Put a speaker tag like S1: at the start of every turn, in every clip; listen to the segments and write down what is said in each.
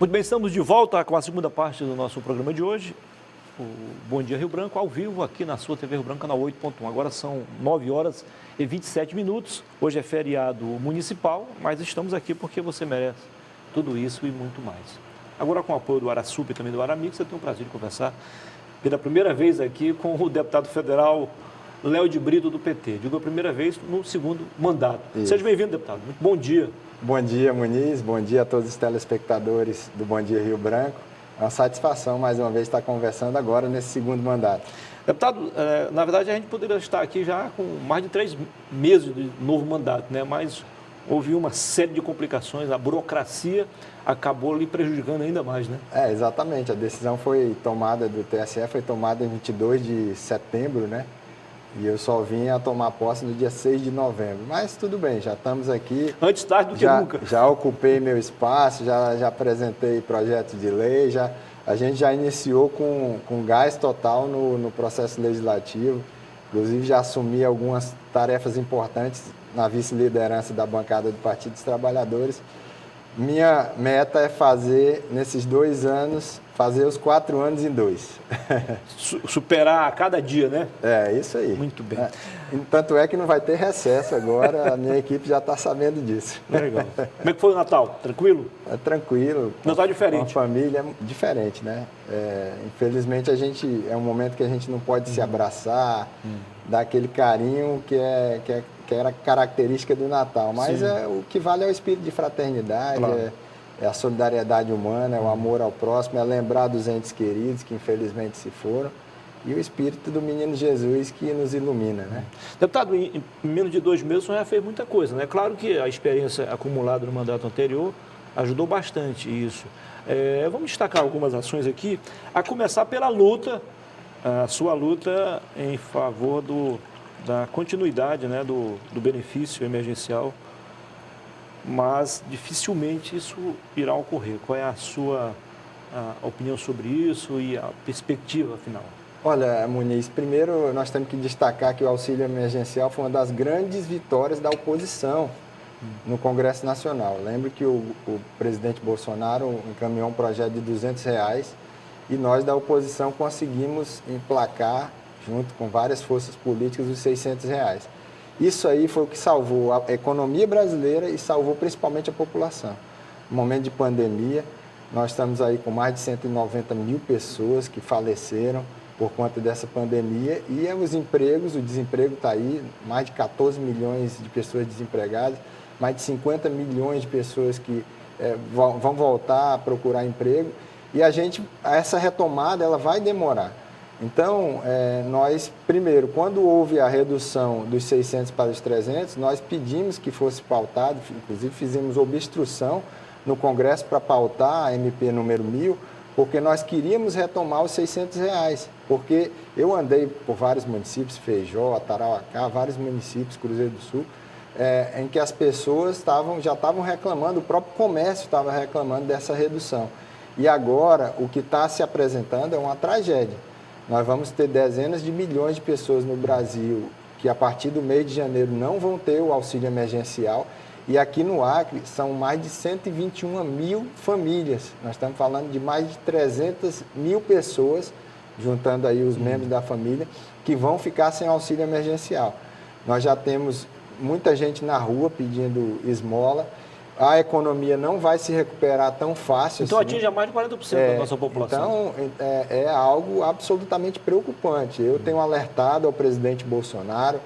S1: Muito bem, estamos de volta com a segunda parte do nosso programa de hoje, o Bom Dia Rio Branco, ao vivo aqui na sua TV Rio Branco, canal 8.1. Agora são 9 horas e 27 minutos. Hoje é feriado municipal, mas estamos aqui porque você merece tudo isso e muito mais. Agora, com o apoio do Arasup e também do Aramix, eu tenho o prazer de conversar pela primeira vez aqui com o deputado federal Léo de Brito, do PT. Digo a primeira vez no segundo mandato. Isso. Seja bem-vindo, deputado. Muito bom dia.
S2: Bom dia, Muniz. Bom dia a todos os telespectadores do Bom Dia Rio Branco. É uma satisfação, mais uma vez, estar conversando agora nesse segundo mandato.
S1: Deputado, na verdade, a gente poderia estar aqui já com mais de 3 meses de novo mandato, né? Mas houve uma série de complicações, a burocracia acabou lhe prejudicando ainda mais, né?
S2: Exatamente. A decisão foi tomada do TSE, foi tomada em 22 de setembro, né? E eu só vim a tomar posse no dia 6 de novembro. Mas tudo bem, já estamos aqui.
S1: Antes tarde do que nunca.
S2: Já ocupei meu espaço, já apresentei projetos de lei, a gente já iniciou com gás total no processo legislativo. Inclusive, já assumi algumas tarefas importantes na vice-liderança da bancada do Partido dos Trabalhadores. Minha meta é fazer, nesses 2 anos, fazer os 4 anos em 2.
S1: Superar a cada dia, né?
S2: É, isso aí.
S1: Muito bem.
S2: Tanto é que não vai ter recesso agora, a minha equipe já está sabendo disso.
S1: Legal. Como é que foi o Natal? Tranquilo?
S2: Tranquilo.
S1: Natal diferente.
S2: Uma família diferente, né? Infelizmente, é um momento que a gente não pode se abraçar, dar aquele carinho que era característica do Natal. Mas o que vale é o espírito de fraternidade, claro. É a solidariedade humana, é o amor ao próximo, é lembrar dos entes queridos que infelizmente se foram e o espírito do menino Jesus que nos ilumina, né?
S1: Deputado, em menos de 2 meses o senhor já fez muita coisa, né? Claro que a experiência acumulada no mandato anterior ajudou bastante isso. Vamos destacar algumas ações aqui, a começar pela luta, a sua luta em favor da continuidade, né, do benefício emergencial, mas dificilmente isso irá ocorrer. Qual é a sua opinião sobre isso e a perspectiva final?
S2: Olha, Muniz, primeiro nós temos que destacar que o auxílio emergencial foi uma das grandes vitórias da oposição no Congresso Nacional. Lembro que o presidente Bolsonaro encaminhou um projeto de R$200 e nós da oposição conseguimos emplacar, junto com várias forças políticas, os R$600. Isso aí foi o que salvou a economia brasileira e salvou principalmente a população. No momento de pandemia, nós estamos aí com mais de 190 mil pessoas que faleceram por conta dessa pandemia e os empregos, o desemprego está aí, mais de 14 milhões de pessoas desempregadas, mais de 50 milhões de pessoas que vão voltar a procurar emprego e essa retomada ela vai demorar. Então, nós, primeiro, quando houve a redução dos 600 para os 300, nós pedimos que fosse pautado, inclusive fizemos obstrução no Congresso para pautar a MP número 1000, porque nós queríamos retomar os R$600, porque eu andei por vários municípios, Feijó, Tarauacá, vários municípios, Cruzeiro do Sul, em que as pessoas já estavam reclamando, o próprio comércio estava reclamando dessa redução. E agora, o que está se apresentando é uma tragédia. Nós vamos ter dezenas de milhões de pessoas no Brasil que, a partir do mês de janeiro, não vão ter o auxílio emergencial. E aqui no Acre, são mais de 121 mil famílias. Nós estamos falando de mais de 300 mil pessoas, juntando aí os membros da família, que vão ficar sem auxílio emergencial. Nós já temos muita gente na rua pedindo esmola. A economia não vai se recuperar tão fácil.
S1: Então atinge mais de 40% da nossa população.
S2: Então, é algo absolutamente preocupante. Eu tenho alertado ao presidente Bolsonaro,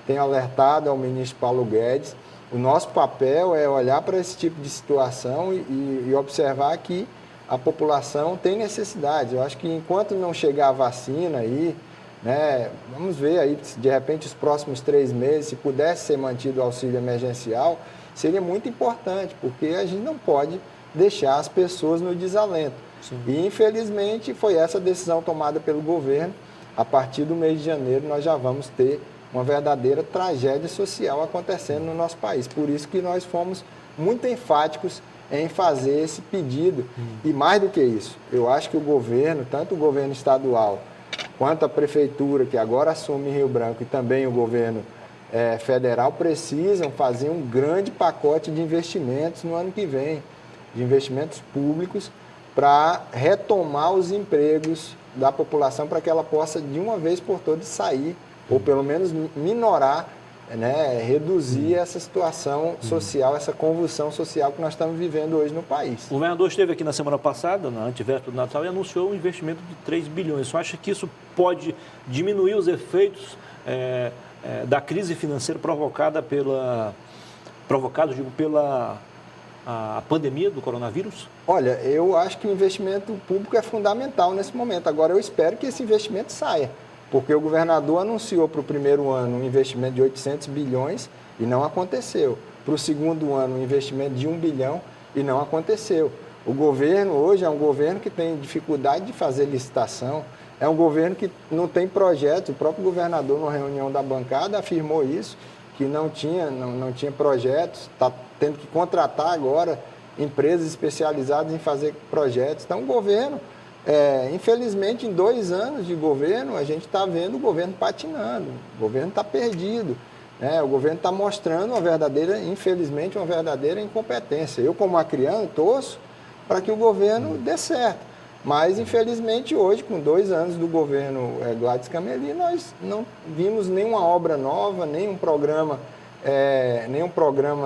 S2: tenho alertado ao ministro Paulo Guedes. O nosso papel é olhar para esse tipo de situação e observar que a população tem necessidade. Eu acho que enquanto não chegar a vacina aí, né, vamos ver aí, de repente, os próximos 3 meses, se pudesse ser mantido o auxílio emergencial, seria muito importante, porque a gente não pode deixar as pessoas no desalento. Sim. E, infelizmente, foi essa decisão tomada pelo governo. A partir do mês de janeiro, nós já vamos ter uma verdadeira tragédia social acontecendo no nosso país. Por isso que nós fomos muito enfáticos em fazer esse pedido. E mais do que isso, eu acho que o governo, tanto o governo estadual quanto a prefeitura, que agora assume Rio Branco, e também o governo federal, precisam fazer um grande pacote de investimentos no ano que vem, de investimentos públicos, para retomar os empregos da população para que ela possa, de uma vez por todas, sair, ou pelo menos minorar, né, reduzir essa situação social, essa convulsão social que nós estamos vivendo hoje no país.
S1: O governador esteve aqui na semana passada, na antevéspera do Natal, e anunciou um investimento de 3 bilhões. Você acha que isso pode diminuir os efeitos da crise financeira pela a pandemia do coronavírus?
S2: Olha, eu acho que o investimento público é fundamental nesse momento. Agora, eu espero que esse investimento saia, porque o governador anunciou para o primeiro ano um investimento de 800 bilhões e não aconteceu. Para o segundo ano, um investimento de 1 bilhão e não aconteceu. O governo hoje é um governo que tem dificuldade de fazer licitação, é um governo que não tem projeto. O próprio governador, na reunião da bancada, afirmou isso, que não tinha projetos, está tendo que contratar agora empresas especializadas em fazer projetos. Então, o governo, infelizmente, em 2 anos de governo, a gente está vendo o governo patinando, o governo está perdido, né? O governo está mostrando infelizmente, uma verdadeira incompetência. Eu, como acriano, torço para que o governo dê certo. Mas, infelizmente, hoje, com 2 anos do governo Gladys Cameli, nós não vimos nenhuma obra nova, nenhum programa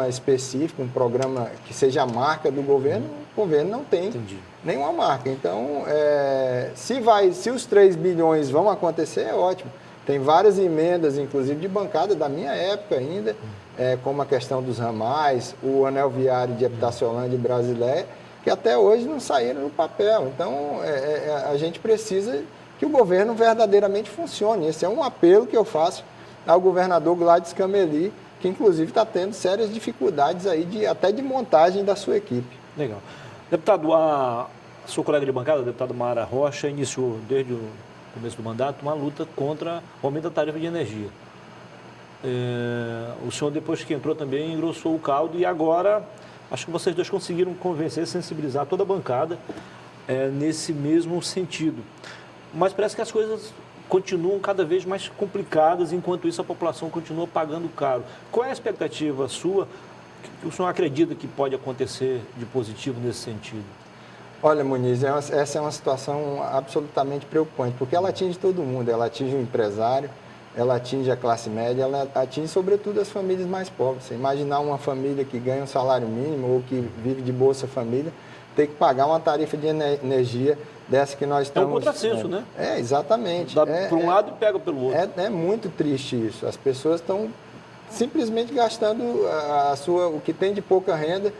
S2: específico, um programa que seja a marca do governo. O governo não tem nenhuma marca. Então, se os 3 bilhões vão acontecer, é ótimo. Tem várias emendas, inclusive de bancada da minha época ainda, como a questão dos ramais, o anel viário de Epitaciolândia e Brasileia, que até hoje não saíram no papel. Então, a gente precisa que o governo verdadeiramente funcione. Esse é um apelo que eu faço ao governador Gladys Cameli, que inclusive está tendo sérias dificuldades aí até de montagem da sua equipe.
S1: Legal. Deputado, a sua colega de bancada, a deputada Mara Rocha, iniciou desde o começo do mandato uma luta contra o aumento da tarifa de energia. O senhor, depois que entrou, também engrossou o caldo e agora acho que vocês dois conseguiram convencer, sensibilizar toda a bancada nesse mesmo sentido. Mas parece que as coisas continuam cada vez mais complicadas, enquanto isso a população continua pagando caro. Qual é a expectativa sua, que o senhor acredita que pode acontecer de positivo nesse sentido?
S2: Olha, Muniz, essa é uma situação absolutamente preocupante, porque ela atinge todo mundo, ela atinge o empresário, ela atinge a classe média, ela atinge sobretudo as famílias mais pobres. Você imaginar uma família que ganha um salário mínimo ou que vive de Bolsa Família, ter que pagar uma tarifa de energia dessa que nós estamos...
S1: É um contrassenso, né?
S2: Exatamente.
S1: Dá por um lado e pega pelo outro.
S2: É muito triste isso. As pessoas estão simplesmente gastando o que tem de pouca renda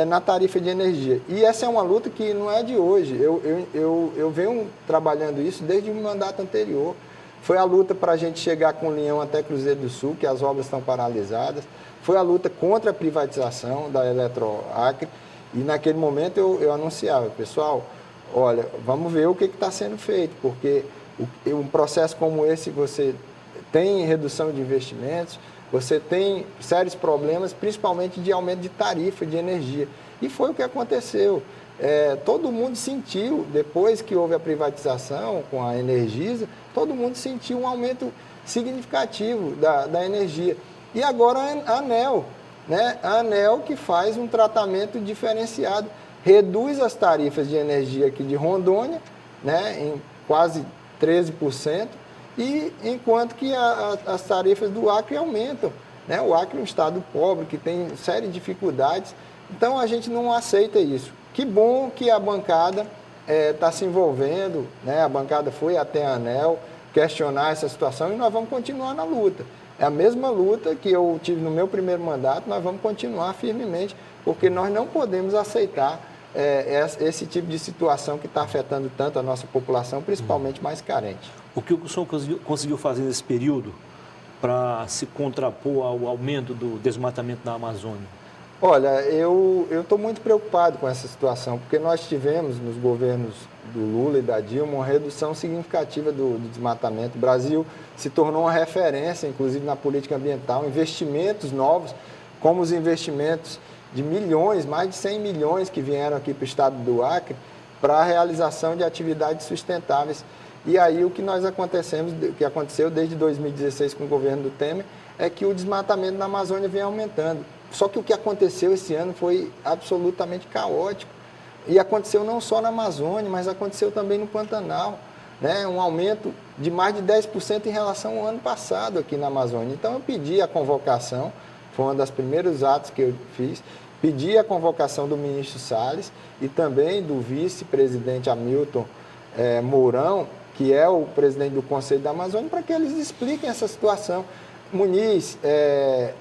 S2: na tarifa de energia. E essa é uma luta que não é de hoje. Eu venho trabalhando isso desde o mandato anterior. Foi a luta para a gente chegar com o Leão até Cruzeiro do Sul, que as obras estão paralisadas. Foi a luta contra a privatização da Eletroacre. E naquele momento eu anunciava, pessoal, olha, vamos ver o que está sendo feito, porque um processo como esse, você tem redução de investimentos, você tem sérios problemas, principalmente de aumento de tarifa de energia. E foi o que aconteceu. Todo mundo sentiu, depois que houve a privatização com a Energisa, todo mundo sentiu um aumento significativo da energia. E agora a ANEEL, né? A ANEEL que faz um tratamento diferenciado, reduz as tarifas de energia aqui de Rondônia, né, em quase 13%, e enquanto que as tarifas do Acre aumentam. Né? O Acre é um estado pobre, que tem série de dificuldades, então a gente não aceita isso. Que bom que a bancada está se envolvendo, né? A bancada foi até a ANEEL questionar essa situação e nós vamos continuar na luta. É a mesma luta que eu tive no meu primeiro mandato, nós vamos continuar firmemente, porque nós não podemos aceitar esse tipo de situação que está afetando tanto a nossa população, principalmente mais carente.
S1: O que o senhor conseguiu fazer nesse período para se contrapor ao aumento do desmatamento da Amazônia?
S2: Olha, eu estou muito preocupado com essa situação, porque nós tivemos nos governos do Lula e da Dilma uma redução significativa do desmatamento. O Brasil se tornou uma referência, inclusive na política ambiental, investimentos novos, como os investimentos de milhões, mais de 100 milhões que vieram aqui para o estado do Acre, para a realização de atividades sustentáveis. E aí o que aconteceu desde 2016 com o governo do Temer é que o desmatamento na Amazônia vem aumentando. Só que o que aconteceu esse ano foi absolutamente caótico. E aconteceu não só na Amazônia, mas aconteceu também no Pantanal, né? Um aumento de mais de 10% em relação ao ano passado aqui na Amazônia. Então eu pedi a convocação, foi um dos primeiros atos que eu fiz, pedi a convocação do ministro Salles e também do vice-presidente Hamilton Mourão, que é o presidente do Conselho da Amazônia, para que eles expliquem essa situação. Muniz,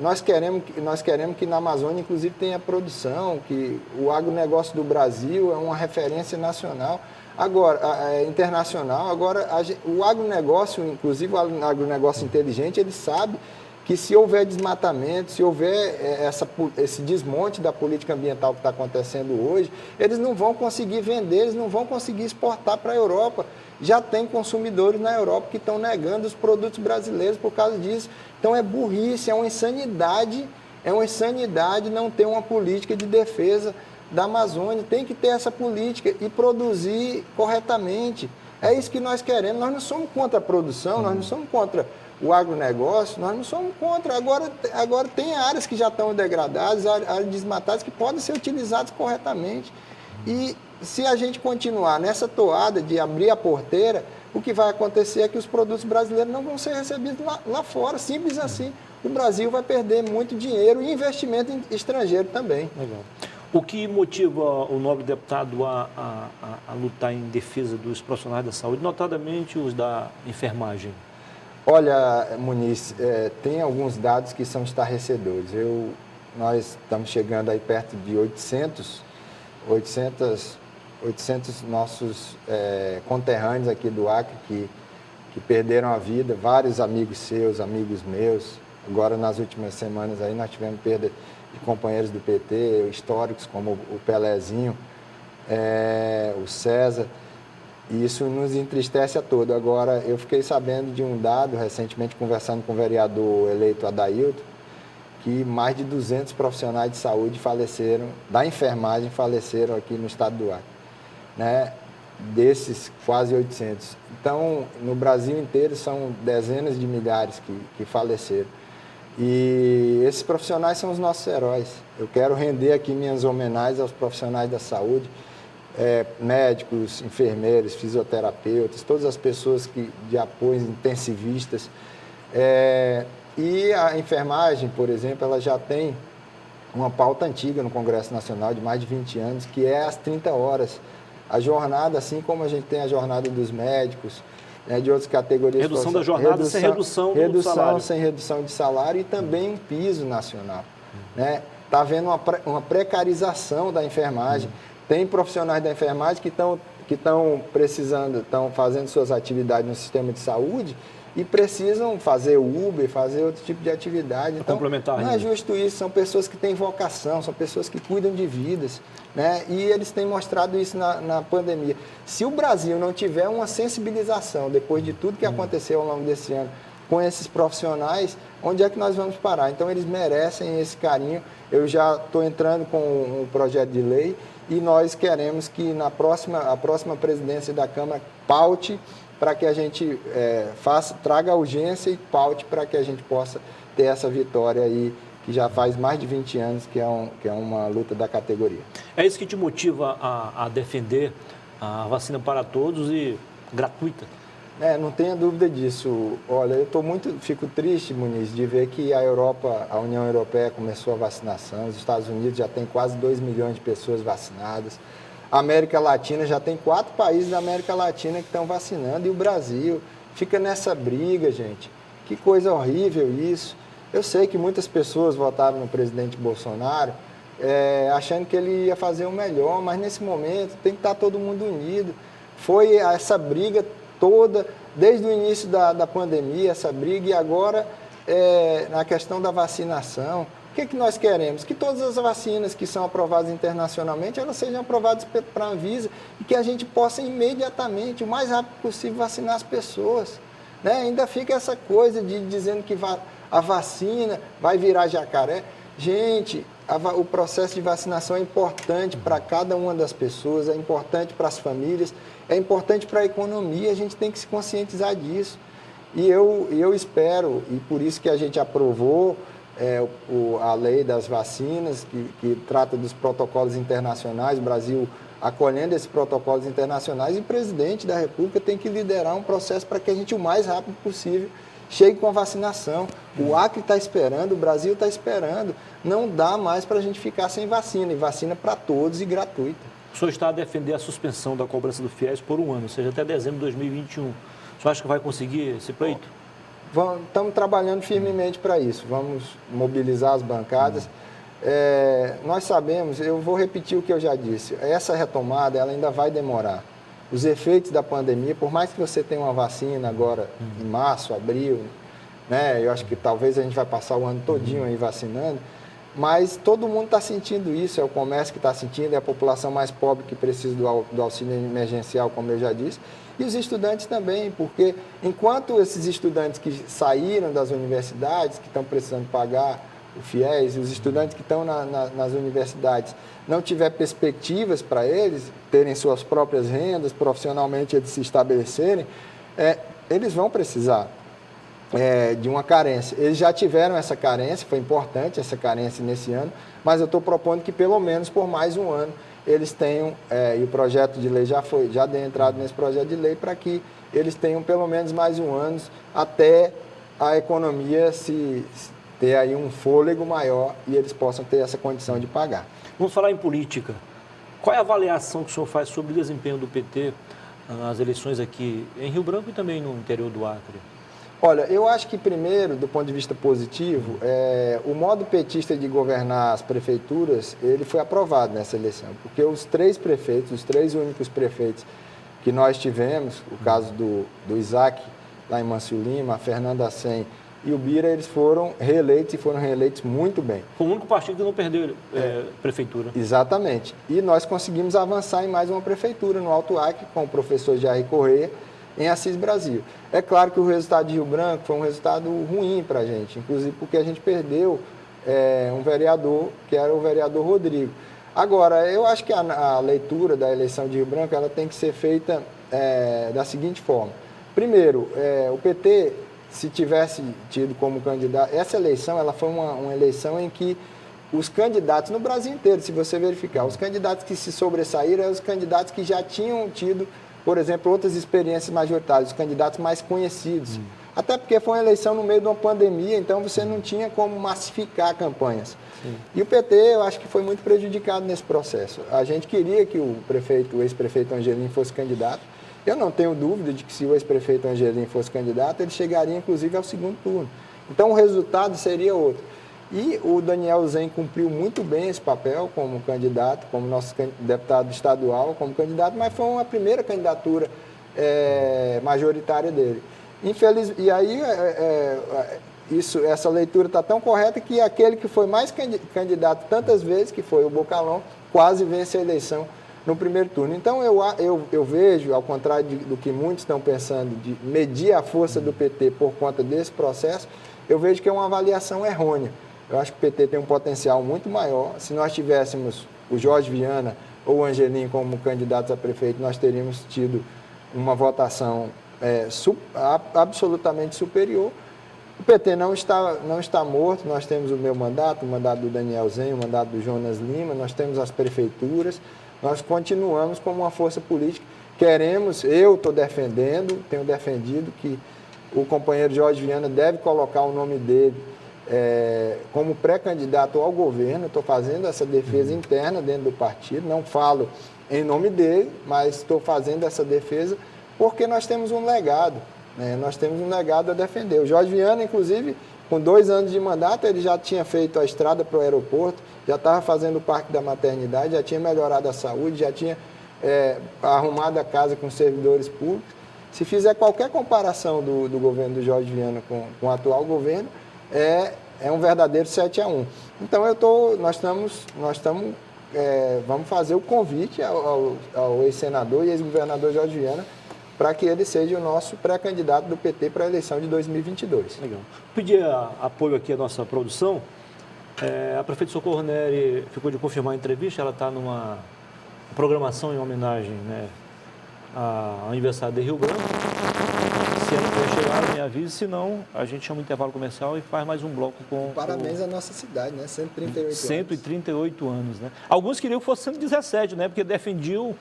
S2: nós queremos que na Amazônia, inclusive, tenha produção, que o agronegócio do Brasil é uma referência nacional, agora, internacional. Agora, o agronegócio, inclusive o agronegócio inteligente, ele sabe que se houver desmatamento, se houver esse desmonte da política ambiental que está acontecendo hoje, eles não vão conseguir vender, eles não vão conseguir exportar para a Europa. Já tem consumidores na Europa que estão negando os produtos brasileiros por causa disso. Então é burrice, é uma insanidade não ter uma política de defesa da Amazônia. Tem que ter essa política e produzir corretamente. É isso que nós queremos. Nós não somos contra a produção, nós não somos contra o agronegócio, nós não somos contra. Agora tem áreas que já estão degradadas, áreas desmatadas que podem ser utilizadas corretamente. E se a gente continuar nessa toada de abrir a porteira, o que vai acontecer é que os produtos brasileiros não vão ser recebidos lá fora, simples assim. O Brasil vai perder muito dinheiro e investimento estrangeiro também.
S1: Legal. O que motiva o nobre deputado a lutar em defesa dos profissionais da saúde, notadamente os da enfermagem?
S2: Olha, Muniz, tem alguns dados que são estarrecedores. Nós estamos chegando aí perto de 800 nossos conterrâneos aqui do Acre que perderam a vida, vários amigos seus, amigos meus. Agora, nas últimas semanas, aí, nós tivemos perda de companheiros do PT, históricos como o Pelezinho, o César, e isso nos entristece a todos. Agora, eu fiquei sabendo de um dado, recentemente conversando com o vereador eleito Adailton, que mais de 200 profissionais de saúde faleceram, da enfermagem faleceram aqui no estado do Acre, né? Desses quase 800. Então, no Brasil inteiro são dezenas de milhares que faleceram. E esses profissionais são os nossos heróis. Eu quero render aqui minhas homenagens aos profissionais da saúde, médicos, enfermeiros, fisioterapeutas, todas as pessoas de apoio, intensivistas. E a enfermagem, por exemplo, ela já tem uma pauta antiga no Congresso Nacional, de mais de 20 anos, que é as 30 horas. A jornada, assim como a gente tem a jornada dos médicos, de outras categorias.
S1: Redução da jornada sem redução do salário.
S2: Sem redução de salário e também um piso nacional. Está havendo uma precarização da enfermagem. Tem profissionais da enfermagem que estão precisando, estão fazendo suas atividades no sistema de saúde e precisam fazer Uber, fazer outro tipo de atividade. Então, não é justo isso. São pessoas que têm vocação, são pessoas que cuidam de vidas, né? E eles têm mostrado isso na pandemia. Se o Brasil não tiver uma sensibilização, depois de tudo que aconteceu ao longo desse ano, com esses profissionais, onde é que nós vamos parar? Então, eles merecem esse carinho. Eu já estou entrando com um projeto de lei e nós queremos que a próxima presidência da Câmara paute para que a gente traga urgência e paute para que a gente possa ter essa vitória aí, que já faz mais de 20 anos, que é uma luta da categoria.
S1: É isso que te motiva a defender a vacina para todos e gratuita?
S2: Não tenha dúvida disso. Olha, fico triste, Muniz, de ver que a União Europeia começou a vacinação, os Estados Unidos já tem quase 2 milhões de pessoas vacinadas, a América Latina já tem 4 países da América Latina que estão vacinando e o Brasil fica nessa briga, gente. Que coisa horrível isso. Eu sei que muitas pessoas votaram no presidente Bolsonaro achando que ele ia fazer o melhor, mas nesse momento tem que estar todo mundo unido. Foi essa briga toda, desde o início da pandemia, essa briga, e agora na questão da vacinação. O que nós queremos? Que todas as vacinas que são aprovadas internacionalmente, elas sejam aprovadas para a Anvisa e que a gente possa imediatamente, o mais rápido possível, vacinar as pessoas. Ainda fica essa coisa de dizendo que a vacina vai virar jacaré. Gente, o processo de vacinação é importante para cada uma das pessoas, é importante para as famílias, é importante para a economia, a gente tem que se conscientizar disso. E eu espero, e por isso que a gente aprovou a lei das vacinas, que trata dos protocolos internacionais. O Brasil acolhendo esses protocolos internacionais, e o presidente da República tem que liderar um processo para que a gente, o mais rápido possível, chegue com a vacinação. O Acre está esperando, o Brasil está esperando. Não dá mais para a gente ficar sem vacina, e vacina para todos e gratuita.
S1: O senhor está a defender a suspensão da cobrança do FIES por um ano, ou seja, até dezembro de 2021. O senhor acha que vai conseguir esse pleito?
S2: Estamos trabalhando firmemente para isso. Vamos mobilizar as bancadas. Nós sabemos, eu vou repetir o que eu já disse, essa retomada ela ainda vai demorar. Os efeitos da pandemia, por mais que você tenha uma vacina agora em março, abril, né, eu acho que talvez a gente vai passar o ano todinho aí vacinando, mas todo mundo está sentindo isso, é o comércio que está sentindo, é a população mais pobre que precisa do auxílio emergencial, como eu já disse, e os estudantes também, porque enquanto esses estudantes que saíram das universidades, que estão precisando pagar o FIES, os estudantes que estão nas universidades, não tiver perspectivas para eles terem suas próprias rendas, profissionalmente eles se estabelecerem, eles vão precisar de uma carência. Eles já tiveram essa carência, foi importante essa carência nesse ano, mas eu estou propondo que pelo menos por mais um ano eles tenham, e o projeto de lei já deu entrada nesse projeto de lei, para que eles tenham pelo menos mais um ano até a economia ter aí um fôlego maior e eles possam ter essa condição de pagar.
S1: Vamos falar em política. Qual é a avaliação que o senhor faz sobre o desempenho do PT nas eleições aqui em Rio Branco e também no interior do Acre?
S2: Olha, eu acho que primeiro, do ponto de vista positivo, o modo petista de governar as prefeituras, ele foi aprovado nessa eleição, porque os três únicos prefeitos que nós tivemos, o caso do Isaac, lá em Mâncio Lima, a Fernanda Assem e o Bira, eles foram reeleitos e foram reeleitos muito bem.
S1: Foi o único partido que não perdeu prefeitura.
S2: Exatamente. E nós conseguimos avançar em mais uma prefeitura no Alto Acre, com o professor Jair Correia, em Assis Brasil. É claro que o resultado de Rio Branco foi um resultado ruim para a gente, inclusive porque a gente perdeu um vereador, que era o vereador Rodrigo. Agora, eu acho que a leitura da eleição de Rio Branco ela tem que ser feita da seguinte forma. Primeiro, o PT, se tivesse tido como candidato... Essa eleição ela foi uma eleição em que os candidatos, no Brasil inteiro, se você verificar, os candidatos que se sobressaíram eram os candidatos que já tinham tido, por exemplo, outras experiências majoritárias, os candidatos mais conhecidos. Até porque foi uma eleição no meio de uma pandemia, então você não tinha como massificar campanhas. Sim. E o PT, eu acho que foi muito prejudicado nesse processo. A gente queria que o ex-prefeito Angelim fosse candidato. Eu não tenho dúvida de que se o ex-prefeito Angelim fosse candidato, ele chegaria, inclusive, ao segundo turno. Então, o resultado seria outro. E o Daniel Zen cumpriu muito bem esse papel como candidato, como nosso deputado estadual, como candidato, mas foi uma primeira candidatura majoritária dele. E aí, essa leitura está tão correta que aquele que foi mais candidato tantas vezes, que foi o Bocalão, quase vence a eleição no primeiro turno. Então, eu vejo, ao contrário do que muitos estão pensando, de medir a força do PT por conta desse processo, eu vejo que é uma avaliação errônea. Eu acho que o PT tem um potencial muito maior. Se nós tivéssemos o Jorge Viana ou o Angelim como candidatos a prefeito, nós teríamos tido uma votação absolutamente superior. O PT não está morto, nós temos o meu mandato, o mandato do Daniel Zen, o mandato do Jonas Lima, nós temos as prefeituras, nós continuamos como uma força política. Eu estou defendendo, tenho defendido que o companheiro Jorge Viana deve colocar o nome dele como pré-candidato ao governo. Estou fazendo essa defesa interna dentro do partido, não falo em nome dele, mas estou fazendo essa defesa porque nós temos um legado, né? Nós temos um legado a defender. O Jorge Viana, inclusive, com 2 anos de mandato, ele já tinha feito a estrada para o aeroporto, já estava fazendo o Parque da Maternidade, já tinha melhorado a saúde, já tinha arrumado a casa com servidores públicos. Se fizer qualquer comparação do governo do Jorge Viana com o atual governo, é um verdadeiro 7-1. Então, vamos fazer o convite ao ex-senador e ex-governador Jorge Viana para que ele seja o nosso pré-candidato do PT para a eleição de 2022.
S1: Legal. Pedir apoio aqui à nossa produção. A prefeita Socorro Neri ficou de confirmar a entrevista, ela está numa programação em homenagem, né, ao aniversário de Rio Branco. Se ela puder chegar, me avise, senão a gente chama o intervalo comercial e faz mais um bloco com...
S2: Parabéns à nossa cidade, né? 138 anos.
S1: 138 anos, né? Alguns queriam que fosse 117, né? Porque defendiam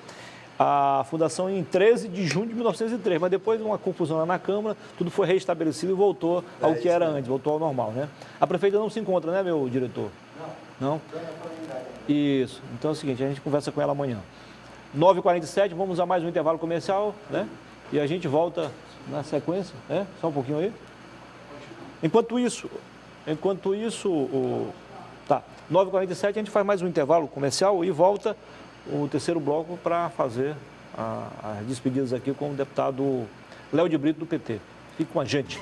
S1: a fundação em 13 de junho de 1903, mas depois de uma confusão lá na Câmara, tudo foi restabelecido e voltou ao que era antes, voltou ao normal, né? A prefeita não se encontra, né, meu diretor? Não? Isso. Então é o seguinte, a gente conversa com ela amanhã. 9h47, vamos a mais um intervalo comercial, né? E a gente volta na sequência, né? Só um pouquinho aí. Enquanto isso, tá, 9h47, a gente faz mais um intervalo comercial e volta o terceiro bloco para fazer as despedidas aqui com o deputado Léo de Brito, do PT. Fique com a gente.